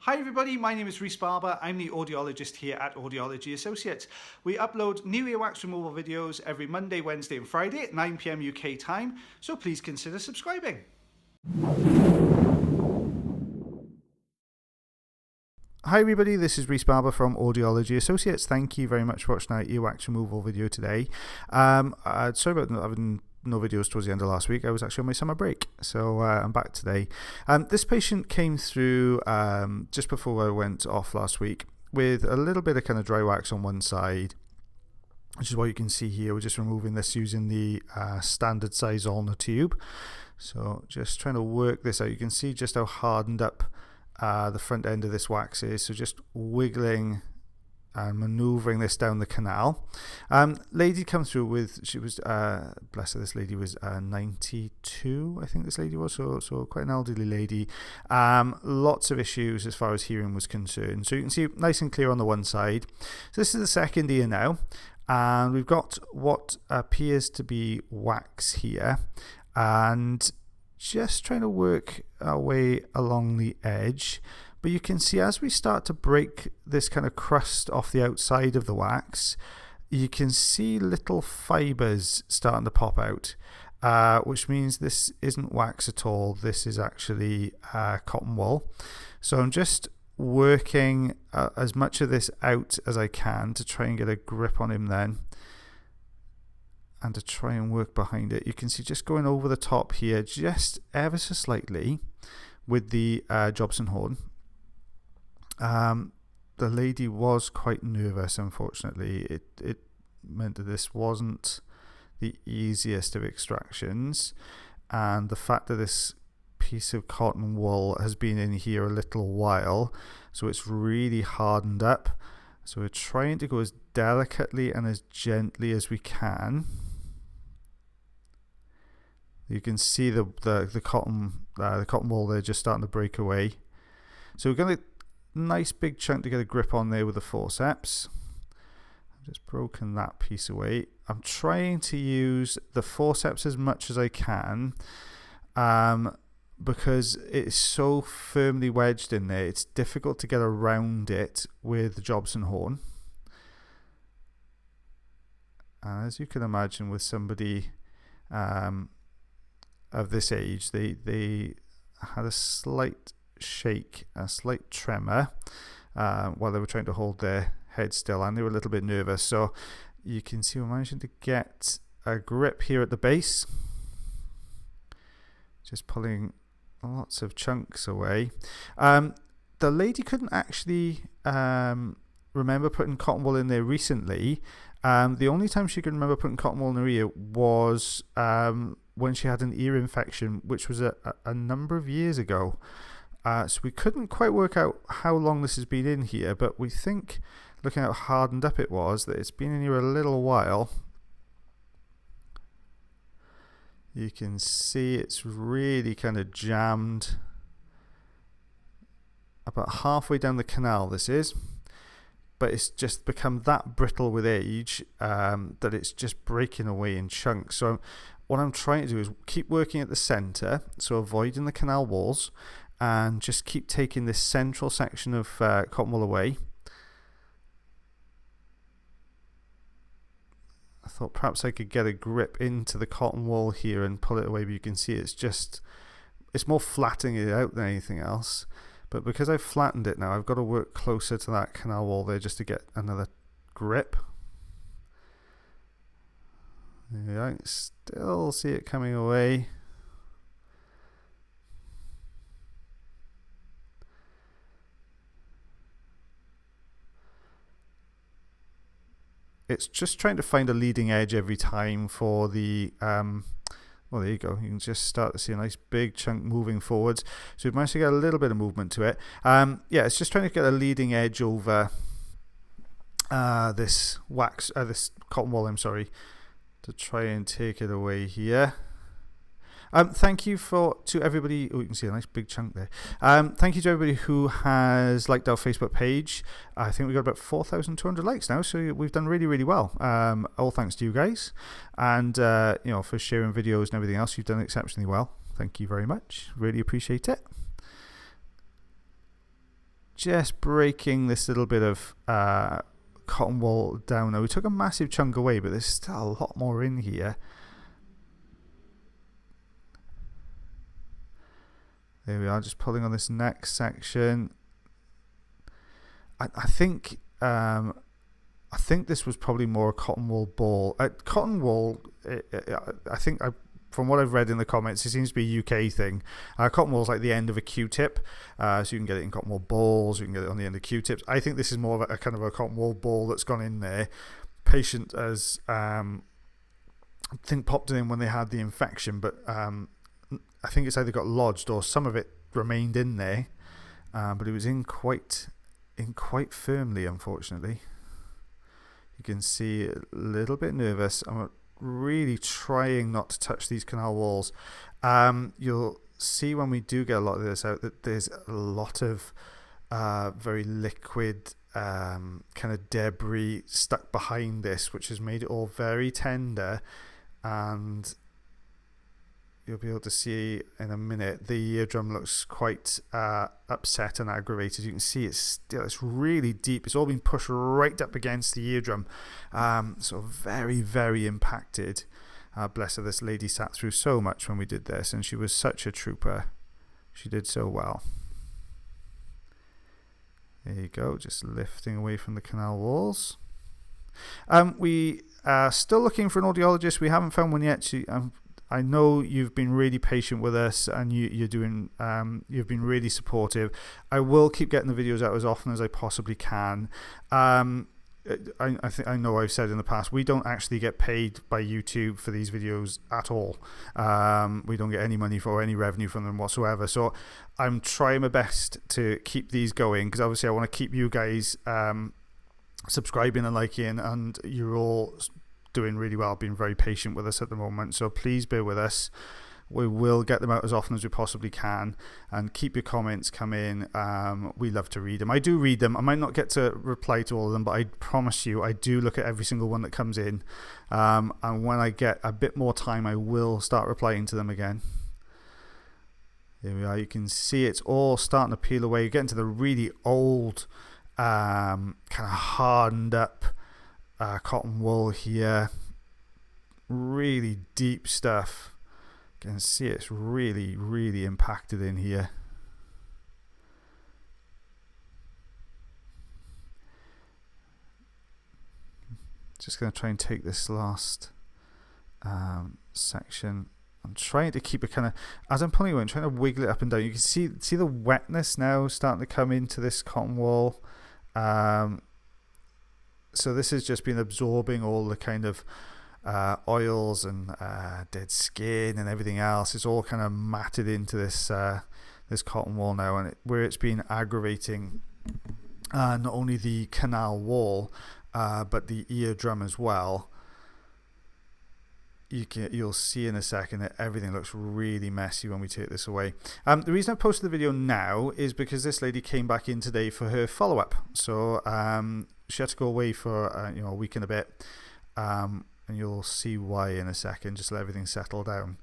Hi everybody, my name is Rhys Barber. I'm the audiologist here at Audiology Associates. We upload new earwax removal videos every Monday, Wednesday and Friday at 9 PM UK time, so please consider subscribing. Hi everybody, this is Rhys Barber from Audiology Associates. Thank you very much for watching our earwax removal video today. Sorry about not having no videos towards the end of last week. I was actually on my summer break, so I'm back today. This patient came through just before I went off last week with a little bit of kind of dry wax on one side, which is what you can see here. We're just removing this using the standard size ulnar tube. So just trying to work this out. You can see just how hardened up the front end of this wax is, so just wiggling and maneuvering this down the canal. Lady come through with, she was bless her, this lady was 92, I think this lady was, so quite an elderly lady. Lots of issues as far as hearing was concerned, so you can see nice and clear on the one side. So this is the second ear now, and we've got what appears to be wax here, and just trying to work our way along the edge. But you can see as we start to break this kind of crust off the outside of the wax, you can see little fibers starting to pop out, which means this isn't wax at all. This is actually cotton wool. So I'm just working as much of this out as I can to try and get a grip on him then, and to try and work behind it. You can see just going over the top here, just ever so slightly with the Jobson horn. The lady was quite nervous, unfortunately. It meant that this wasn't the easiest of extractions, and the fact that this piece of cotton wool has been in here a little while, so it's really hardened up. So we're trying to go as delicately and as gently as we can. You can see the cotton wool there just starting to break away. So we're going to nice big chunk to get a grip on there with the forceps. I've just broken that piece away. I'm trying to use the forceps as much as I can, because it's so firmly wedged in there. It's difficult to get around it with the Jobson horn. And as you can imagine, with somebody of this age, they had a slight shake, a slight tremor while they were trying to hold their head still, and they were a little bit nervous. So you can see we're managing to get a grip here at the base, just pulling lots of chunks away. The lady couldn't actually remember putting cotton wool in there recently. The only time she could remember putting cotton wool in her ear was when she had an ear infection, which was a number of years ago. So we couldn't quite work out how long this has been in here, but we think, looking at how hardened up it was, that it's been in here a little while. You can see it's really kind of jammed about halfway down the canal, this is, but it's just become that brittle with age that it's just breaking away in chunks. So what I'm trying to do is keep working at the center, so avoiding the canal walls, and just keep taking this central section of cotton wool away. I thought perhaps I could get a grip into the cotton wool here and pull it away, but you can see it's more flattening it out than anything else. But because I've flattened it now, I've got to work closer to that canal wall there just to get another grip. Yeah, I can still see it coming away. It's just trying to find a leading edge every time for the well, there you go. You can just start to see a nice big chunk moving forwards. So we've managed to get a little bit of movement to it. Yeah, it's just trying to get a leading edge over this wax, this cotton wool, I'm sorry, to try and take it away here. Thank you to everybody. Oh, you can see a nice big chunk there. Thank you to everybody who has liked our Facebook page. I think we got about 4,200 likes now, so we've done really, really well. All thanks to you guys, and for sharing videos and everything else. You've done exceptionally well. Thank you very much. Really appreciate it. just breaking this little bit of cotton wool down. Now we took a massive chunk away, but there's still a lot more in here. There we are, just pulling on this next section. I think this was probably more a cotton wool ball. Cotton wool, I think, from what I've read in the comments, it seems to be a UK thing. Cotton wool is like the end of a Q-tip, so you can get it in cotton wool balls, you can get it on the end of Q-tips. I think this is more of a kind of a cotton wool ball that's gone in there. Patient has, I think, popped it in when they had the infection, but I think it's either got lodged or some of it remained in there, but it was in quite firmly, unfortunately. You can see a little bit nervous. I'm really trying not to touch these canal walls. You'll see when we do get a lot of this out that there's a lot of very liquid kind of debris stuck behind this, which has made it all very tender, and you'll be able to see in a minute the eardrum looks quite upset and aggravated. You can see it's really deep. It's all been pushed right up against the eardrum, so very, very impacted. Bless her, this lady sat through so much when we did this, and she was such a trooper. She did so well. There you go, just lifting away from the canal walls. We are still looking for an audiologist. We haven't found one yet. I know you've been really patient with us, and you've been really supportive. I will keep getting the videos out as often as I possibly can. I know I've said in the past, we don't actually get paid by YouTube for these videos at all. We don't get any money or any revenue from them whatsoever. So I'm trying my best to keep these going, because obviously I want to keep you guys subscribing and liking, and you're all doing really well, being very patient with us at the moment. So please bear with us. We will get them out as often as we possibly can, and keep your comments coming. We love to read them. I do read them. I might not get to reply to all of them, but I promise you I do look at every single one that comes in, and when I get a bit more time I will start replying to them again. There we are. You can see it's all starting to peel away. You're getting to the really old kind of hardened up cotton wool here. Really deep stuff. You can see it's really, really impacted in here. Just going to try and take this last section. I'm trying to keep it kind of, as I'm pulling away, I'm trying to wiggle it up and down. You can see the wetness now starting to come into this cotton wool. So this has just been absorbing all the kind of oils and dead skin and everything else. It's all kind of matted into this this cotton wool now, and where it's been aggravating not only the canal wall but the eardrum as well. You'll see in a second that everything looks really messy when we take this away. The reason I posted the video now is because this lady came back in today for her follow-up. So she had to go away for a week and a bit, and you'll see why in a second. Just let everything settle down.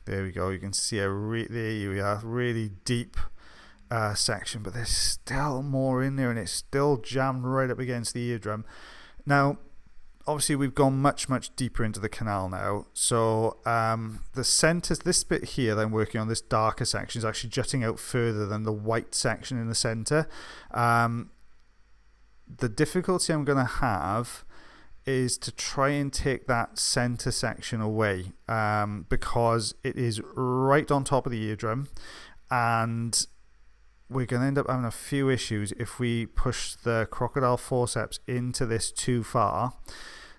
There we go. You can see there we are, really deep section, but there's still more in there, and it's still jammed right up against the eardrum. Now obviously we've gone much deeper into the canal now, so the centre, this bit here that I'm working on, this darker section, is actually jutting out further than the white section in the centre. The difficulty I'm going to have is to try and take that centre section away, because it is right on top of the eardrum, and we're going to end up having a few issues if we push the crocodile forceps into this too far.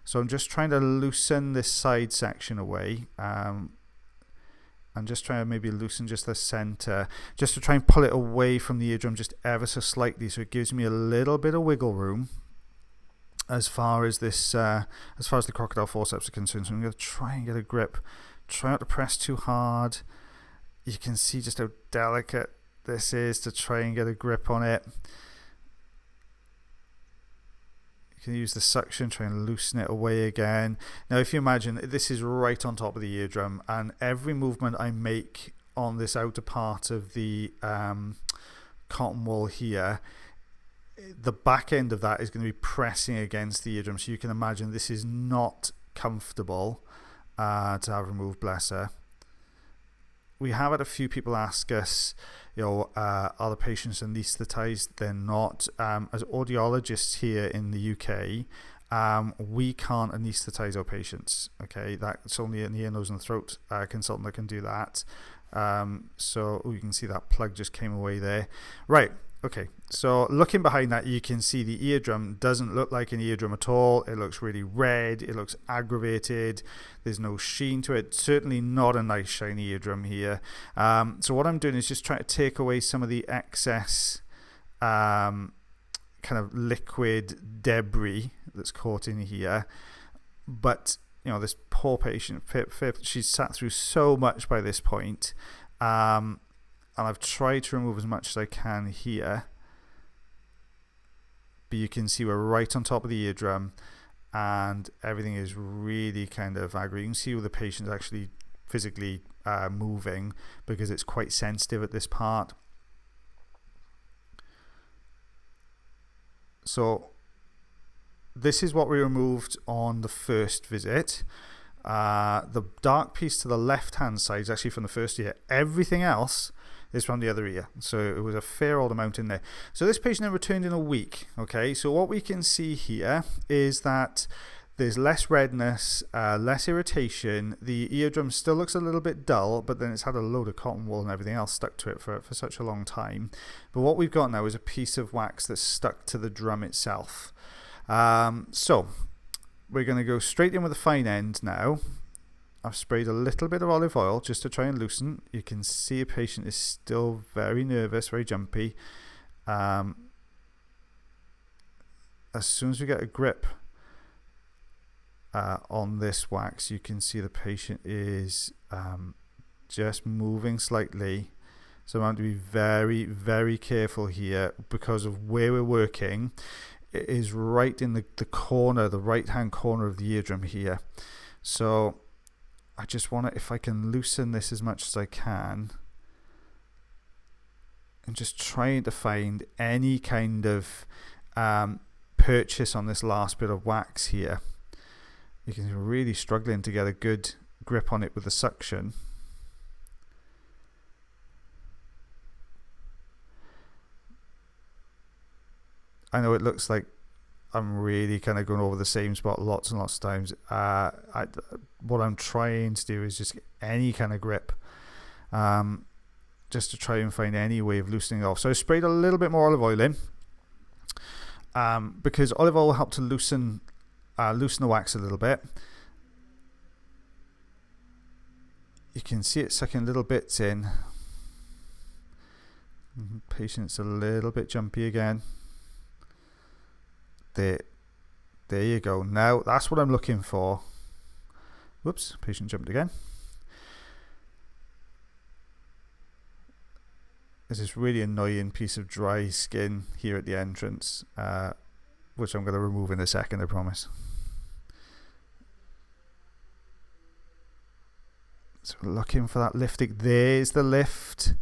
So I'm just trying to loosen this side section away. I'm just trying to maybe loosen just the center, just to try and pull it away from the eardrum just ever so slightly, so it gives me a little bit of wiggle room as far as this, as far as the crocodile forceps are concerned. So I'm going to try and get a grip. Try not to press too hard. You can see just how delicate this is to try and get a grip on it. You can use the suction, try and loosen it away again. Now, if you imagine, this is right on top of the eardrum, and every movement I make on this outer part of the cotton wool here, the back end of that is going to be pressing against the eardrum. So you can imagine this is not comfortable to have removed, bless her. We have had a few people ask us, are the patients anaesthetized? They're not. As audiologists here in the UK, we can't anesthetize our patients. Okay, that's only an ear, nose, and throat consultant that can do that. So you can see that plug just came away there. Right. Okay, so looking behind that, you can see the eardrum doesn't look like an eardrum at all. It looks really red. It looks aggravated. There's no sheen to it. Certainly not a nice shiny eardrum here. So what I'm doing is just trying to take away some of the excess kind of liquid debris that's caught in here. But, this poor patient, she's sat through so much by this point. And I've tried to remove as much as I can here. But you can see we're right on top of the eardrum, and everything is really kind of aggravated. You can see where the patient is actually physically moving because it's quite sensitive at this part. So this is what we removed on the first visit. The dark piece to the left-hand side is actually from the first ear. Everything else is from the other ear. So it was a fair old amount in there. So this patient then returned in a week. Okay, so what we can see here is that there's less redness, less irritation. The eardrum still looks a little bit dull, but then it's had a load of cotton wool and everything else stuck to it for such a long time. But what we've got now is a piece of wax that's stuck to the drum itself. So we're going to go straight in with the fine end now. I've sprayed a little bit of olive oil just to try and loosen. You can see a patient is still very nervous, very jumpy. As soon as we get a grip on this wax, you can see the patient is just moving slightly. So I'm going to be very, very careful here because of where we're working. It is right in the corner, the right-hand corner of the eardrum here. So I just want to, if I can loosen this as much as I can, and just trying to find any kind of purchase on this last bit of wax here. You can see we're really struggling to get a good grip on it with the suction. I know it looks like I'm really kind of going over the same spot lots and lots of times. What I'm trying to do is just get any kind of grip, just to try and find any way of loosening it off. So I sprayed a little bit more olive oil in, because olive oil will help to loosen the wax a little bit. You can see it sucking little bits in. Patient's a little bit jumpy again. There you go. Now that's what I'm looking for. Whoops, patient jumped again. There's this really annoying piece of dry skin here at the entrance, which I'm going to remove in a second, I promise. So we're looking for that lifting. There's the lift.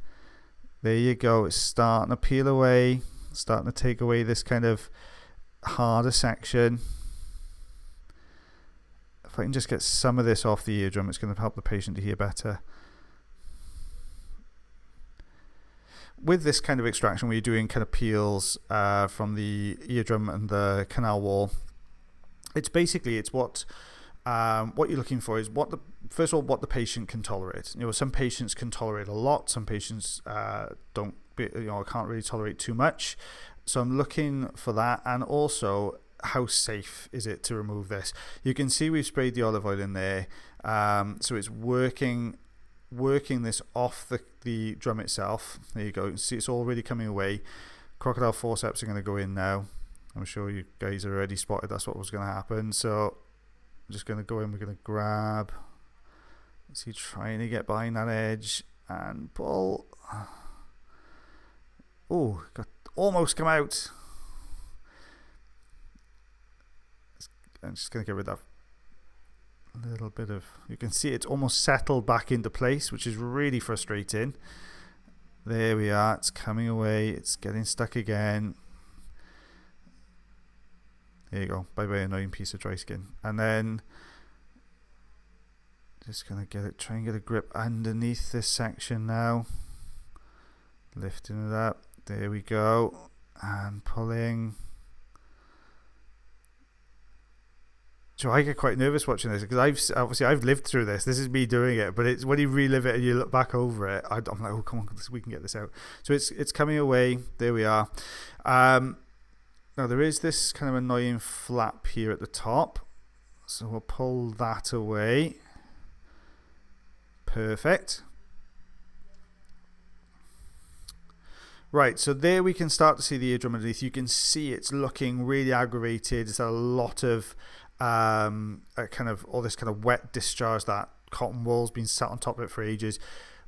There you go. It's starting to peel away, starting to take away this kind of harder section. If I can just get some of this off the eardrum, it's going to help the patient to hear better. With this kind of extraction, where you're doing kind of peels from the eardrum and the canal wall, it's what you're looking for is what the patient can tolerate. Some patients can tolerate a lot. Some patients can't really tolerate too much. So I'm looking for that, and also how safe is it to remove this. You can see we've sprayed the olive oil in there, so it's working this off the drum itself. There you go. You can see it's already coming away. Crocodile forceps are going to go in now. I'm sure you guys have already spotted that's what was going to happen. So I'm just going to go in. We're going to grab. See, trying to get behind that edge and pull. Oh, got almost come out. I'm just going to get rid of that little bit of, you can see it's almost settled back into place, which is really frustrating. There we are, it's coming away, it's getting stuck again. There you go, bye bye annoying piece of dry skin. And then just gonna try and get a grip underneath this section now. Lifting it up, there we go, and pulling. So I get quite nervous watching this because I've lived through this. This is me doing it, but it's when you relive it and you look back over it, I'm like, oh come on, we can get this out. So it's coming away. There we are. Now there is this kind of annoying flap here at the top, so we'll pull that away. Perfect. Right, so there we can start to see the eardrum underneath. You can see it's looking really aggravated. There's a lot of all this kind of wet discharge. That cotton wool's been sat on top of it for ages,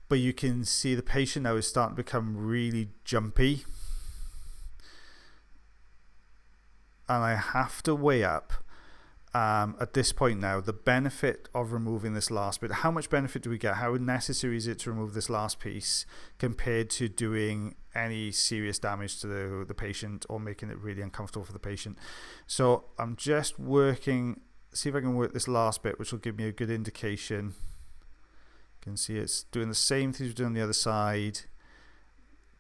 but you can see the patient now is starting to become really jumpy, and I have to weigh up at this point now the benefit of removing this last bit. How much benefit do we get? How necessary is it to remove this last piece compared to doing any serious damage to the patient or making it really uncomfortable for the patient? So I'm just working, see if I can work this last bit, which will give me a good indication. You can see it's doing the same things we're doing on the other side.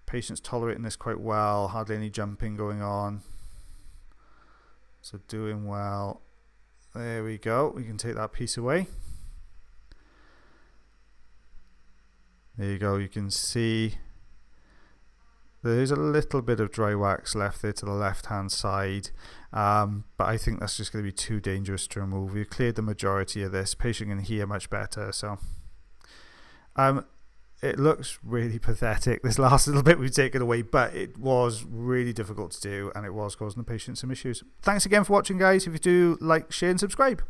Patient's tolerating this quite well, hardly any jumping going on, so doing well. There we go, we can take that piece away. There you go, you can see there's a little bit of dry wax left there to the left hand side, but I think that's just going to be too dangerous to remove. We've cleared the majority of this. Patient can hear much better, so it looks really pathetic, this last little bit we've taken away, but it was really difficult to do and it was causing the patient some issues. Thanks again for watching, guys. If you do, like, share and subscribe.